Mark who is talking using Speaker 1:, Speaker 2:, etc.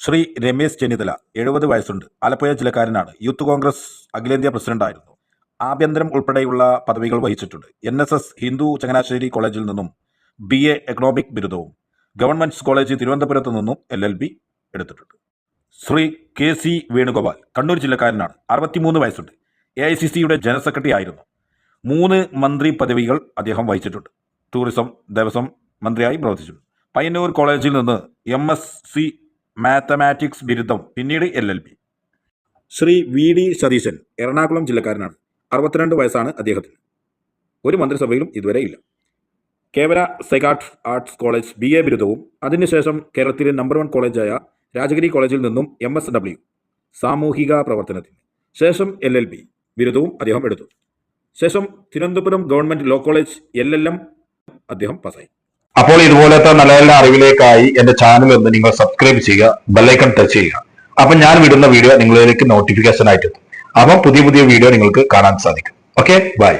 Speaker 1: ശ്രീ രമേശ് ചെന്നിത്തല 70 വയസ്സുണ്ട്. ആലപ്പുഴ ജില്ലക്കാരനാണ്. യൂത്ത് കോൺഗ്രസ് അഖിലേന്ത്യാ പ്രസിഡന്റായിരുന്നു. ആഭ്യന്തരം ഉൾപ്പെടെയുള്ള പദവികൾ വഹിച്ചിട്ടുണ്ട്. NSS ഹിന്ദു ചങ്ങനാശ്ശേരി കോളേജിൽ നിന്നും BA എക്കണോമിക് ബിരുദവും ഗവൺമെന്റ് കോളേജ് തിരുവനന്തപുരത്ത് നിന്നും LLB എടുത്തിട്ടുണ്ട്. ശ്രീ KC വേണുഗോപാൽ കണ്ണൂർ ജില്ലക്കാരനാണ്. 63 വയസ്സുണ്ട്. AICCയുടെ ജനറൽ സെക്രട്ടറി ആയിരുന്നു. 3 മന്ത്രി പദവികൾ അദ്ദേഹം വഹിച്ചിട്ടുണ്ട്. ടൂറിസം ദേവസ്വം മന്ത്രിയായി പ്രവർത്തിച്ചിട്ടുണ്ട്. പയ്യന്നൂർ കോളേജിൽ നിന്ന് MSc മാത്തമാറ്റിക്സ് ബിരുദം, പിന്നീട് LLB. ശ്രീ VD സതീശൻ എറണാകുളം ജില്ലക്കാരനാണ്. 62 വയസ്സാണ് അദ്ദേഹത്തിന്. ഒരു മന്ത്രിസഭയിലും ഇതുവരെ ഇല്ല. കേവല സൈക്കാട്രി ആർട്സ് കോളേജ് BA ബിരുദവും അതിനുശേഷം കേരളത്തിലെ നമ്പർ 1 കോളേജായ രാജഗിരി കോളേജിൽ നിന്നും MSW സാമൂഹിക പ്രവർത്തനത്തിന് ശേഷം LLB ബിരുദവും അദ്ദേഹം എടുത്തു. ശേഷം Thiruvananthapuram government law college LLM അദ്ദേഹം പാസ്സായി.
Speaker 2: അപ്പോൾ ഇതുപോലത്തെ നല്ല നല്ല അറിവിലേക്കായി എന്റെ ചാനൽ ഒന്ന് നിങ്ങൾ സബ്സ്ക്രൈബ് ചെയ്യുക, ബെല്ലൈക്കൺ ടച്ച് ചെയ്യുക. അപ്പൊ ഞാൻ വിടുന്ന വീഡിയോ നിങ്ങളിലേക്ക് നോട്ടിഫിക്കേഷൻ ആയിട്ട് എത്തും. അപ്പം പുതിയ വീഡിയോ നിങ്ങൾക്ക് കാണാൻ സാധിക്കും. Okay, by.